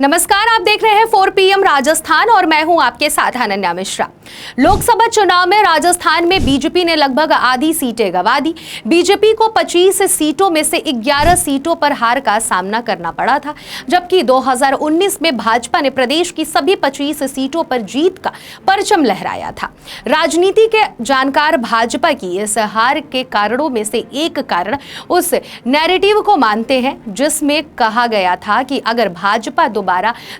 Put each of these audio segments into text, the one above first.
नमस्कार, आप देख रहे हैं 4 PM राजस्थान और मैं हूं आपके साथ अनन्या मिश्रा। लोकसभा चुनाव में राजस्थान में बीजेपी ने लगभग आधी सीटें गंवा दी। बीजेपी को 25 सीटों में से 11 सीटों पर हार का सामना करना पड़ा था, जबकि 2019 में भाजपा ने प्रदेश की सभी 25 सीटों पर जीत का परचम लहराया था। राजनीति के जानकार भाजपा की इस हार के कारणों में से एक कारण उस नैरेटिव को मानते हैं जिसमें कहा गया था कि अगर भाजपा दोबारा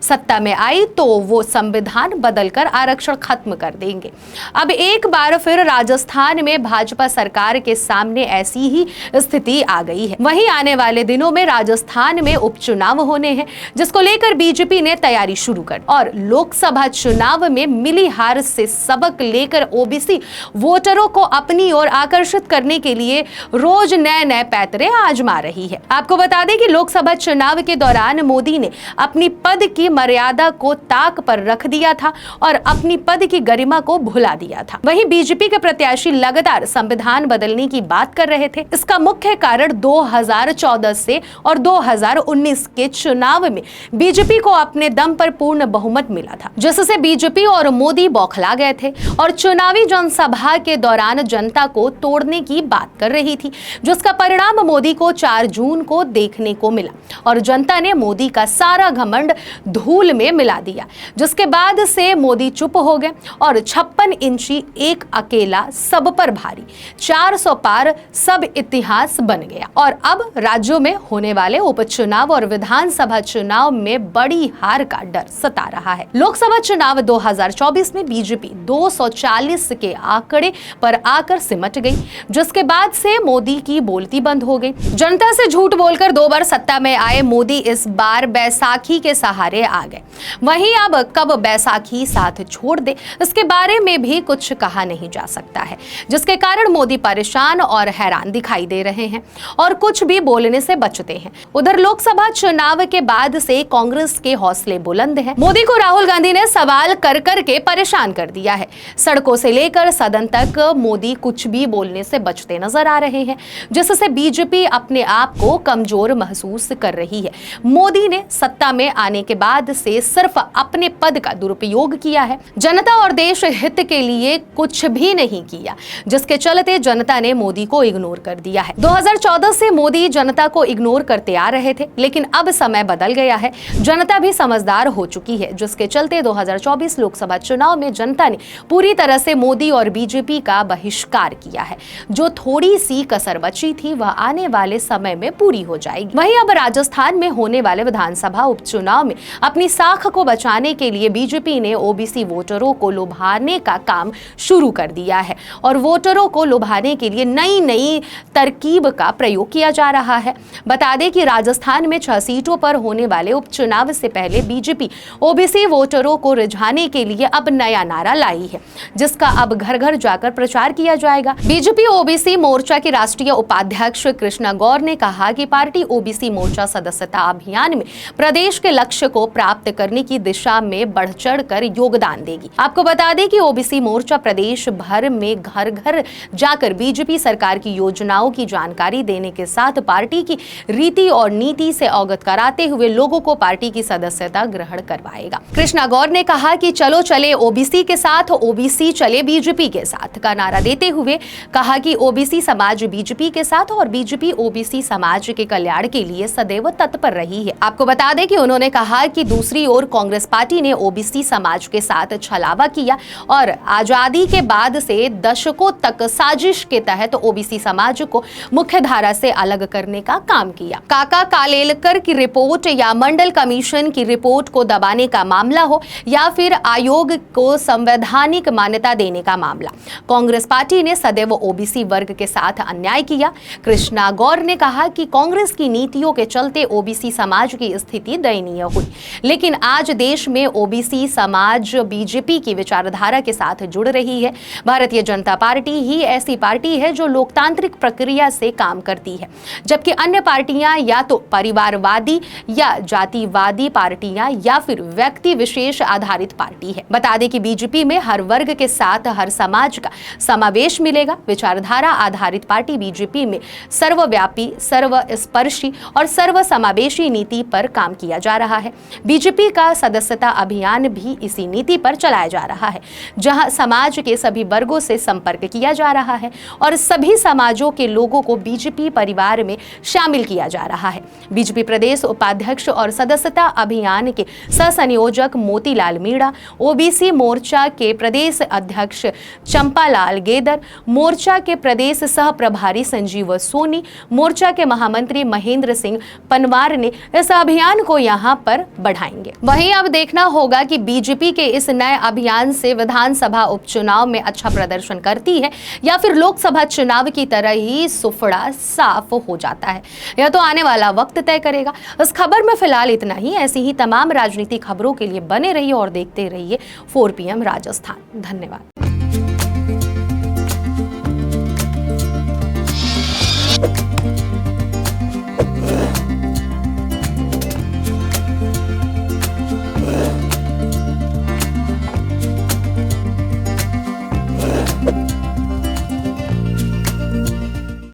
सत्ता में आई तो वो संविधान बदलकर आरक्षण खत्म कर देंगे। अब एक बार फिर राजस्थान में भाजपा सरकार के सामने ऐसी ही स्थिति आ गई है। वहीं आने वाले दिनों में राजस्थान में उपचुनाव होने हैं, जिसको लेकर बीजेपी ने तैयारी शुरू कर और लोकसभा चुनाव में मिली हार से सबक लेकर ओबीसी वोटरों को अपनी ओर आकर्षित करने के लिए रोज नए नए पैतरे आजमा रही है। आपको बता दें कि लोकसभा चुनाव के दौरान मोदी ने अपनी पद की मर्यादा को ताक पर रख दिया था और अपनी पद की गरिमा को भुला दिया था। वहीं बीजेपी के प्रत्याशी लगातार संविधान बदलने की बात कर रहे थे। इसका मुख्य कारण 2014 से और 2019 के चुनाव में बीजेपी को अपने दम पर पूर्ण बहुमत मिला था, जिससे बीजेपी और मोदी बौखला गए थे और चुनावी जनसभा के दौरान जनता को तोड़ने की बात कर रही थी, जिसका परिणाम मोदी को 4 जून को देखने को मिला और जनता ने मोदी का सारा घमंड धूल में मिला दिया, जिसके बाद से मोदी चुप हो गए और 56 इंची एक अकेला सब पर भारी 400 पार सब इतिहास बन गया। और अब राज्यों में होने वाले उपचुनाव और विधानसभा चुनाव में बड़ी हार का डर सता रहा है। लोकसभा चुनाव 2024 में बीजेपी 240 के आंकड़े पर आकर सिमट गई, जिसके बाद से मोदी की बोलती बंद हो गई। जनता से झूठ बोलकर 2 बार सत्ता में आए मोदी इस बार बैसाखी के सहारे आ गए। वहीं अब कब बैसाखी साथ छोड़ दे, इसके बारे में भी कुछ कहा नहीं जा सकता है, जिसके कारण मोदी परेशान और हैरान दिखाई दे रहे हैं और कुछ भी बोलने से बचते हैं। उधर लोकसभा चुनाव के बाद से कांग्रेस के हौसले बुलंद हैं। मोदी को राहुल गांधी ने सवाल कर कर के परेशान कर दिया है। सड़कों से लेकर सदन तक मोदी कुछ भी बोलने से बचते नजर आ रहे हैं, जिससे बीजेपी अपने आप को कमजोर महसूस कर रही है। मोदी ने सत्ता में आने के बाद से सिर्फ अपने पद का दुरुपयोग किया है, जनता और देश हित के लिए कुछ भी नहीं किया, जिसके चलते जनता ने मोदी को इग्नोर कर दिया है। 2014 से मोदी जनता को इग्नोर करते आ रहे थे, लेकिन अब समय बदल गया है। जनता भी समझदार हो चुकी है, जिसके चलते 2024 लोकसभा चुनाव में जनता ने पूरी तरह से मोदी और बीजेपी का बहिष्कार किया है। जो थोड़ी सी कसर बची थी वह आने वाले समय में पूरी हो जाएगी। वहीं अब राजस्थान में होने वाले विधानसभा उपचुनाव में अपनी साख को बचाने के लिए बीजेपी ने ओबीसी वोटरों को लुभाने का काम शुरू कर दिया है और वोटरों को लुभाने के लिए नई नई तरकीब का प्रयोग किया जा रहा है। बता दें कि राजस्थान में 6 सीटों पर होने वाले उपचुनाव से पहले बीजेपी ओबीसी वोटरों को रिझाने के लिए अब नया नारा लाई है, जिसका अब घर घर जाकर प्रचार किया जाएगा। बीजेपी ओबीसी मोर्चा की राष्ट्रीय उपाध्यक्ष कृष्णा गौर ने कहा कि पार्टी ओबीसी मोर्चा सदस्यता अभियान में प्रदेश के लक्ष्य को प्राप्त करने की दिशा में बढ़ चढ़ कर योगदान देगी। आपको बता दें कि ओबीसी मोर्चा प्रदेश भर में घर घर जाकर बीजेपी सरकार की योजनाओं की जानकारी देने के साथ पार्टी की रीति और नीति से अवगत कराते हुए लोगों को पार्टी की सदस्यता ग्रहण करवाएगा। कृष्णा गौर ने कहा कि चलो चले ओबीसी के साथ, ओबीसी चले बीजेपी के साथ का नारा देते हुए कहा कि ओबीसी समाज बीजेपी के साथ और बीजेपी ओबीसी समाज के कल्याण के लिए सदैव तत्पर रही है। आपको बता दें कि उन्होंने कहा कि दूसरी ओर कांग्रेस पार्टी ने ओबीसी समाज के साथ छलावा किया और आजादी के बाद से दशकों तक साजिश के तहत ओबीसी समाज को मुख्य धारा से अलग करने का काम किया। काका कालेलकर की रिपोर्ट या मंडल कमीशन की रिपोर्ट को दबाने का मामला हो या फिर आयोग को संवैधानिक मान्यता देने का मामला, कांग्रेस पार्टी ने सदैव ओबीसी वर्ग के साथ अन्याय किया। कृष्णा गौर ने कहा कि कांग्रेस की नीतियों के चलते ओबीसी समाज की स्थिति दयनीय हुई, लेकिन आज देश में ओबीसी समाज बीजेपी की विचार विचारधारा के साथ जुड़ रही है। भारतीय जनता पार्टी ही ऐसी पार्टी है जो लोकतांत्रिक प्रक्रिया से काम करती है, जबकि अन्य पार्टियां या तो परिवारवादी या जातिवादी पार्टियां या फिर व्यक्ति विशेष आधारित पार्टी है। बता दें कि बीजेपी में हर वर्ग के साथ हर समाज का समावेश मिलेगा। विचारधारा आधारित पार्टी बीजेपी में सर्वव्यापी, सर्वस्पर्शी और सर्व समावेशी नीति पर काम किया जा रहा है। बीजेपी का सदस्यता अभियान भी इसी नीति पर चलाया जा रहा है, जहां समाज के सभी वर्गों से संपर्क किया जा रहा है और सभी समाजों के लोगों को बीजेपी परिवार में शामिल किया जा रहा है। बीजेपी प्रदेश उपाध्यक्ष और सदस्यता अभियान के सह संयोजक मोतीलाल मीणा, ओबीसी मोर्चा के प्रदेश अध्यक्ष चंपालाल गेदर, मोर्चा के प्रदेश सह प्रभारी संजीव सोनी, मोर्चा के महामंत्री महेंद्र सिंह पनवार ने इस अभियान को यहां पर बढ़ाएंगे। वहीं अब देखना होगा कि बीजेपी के इस नए अभियान से विधानसभा उपचुनाव में अच्छा प्रदर्शन करती है या फिर लोकसभा चुनाव की तरह ही सुफड़ा साफ हो जाता है। यह तो आने वाला वक्त तय करेगा। इस खबर में फिलहाल इतना ही। ऐसी ही तमाम राजनीतिक खबरों के लिए बने रहिए और देखते रहिए 4 PM राजस्थान। धन्यवाद।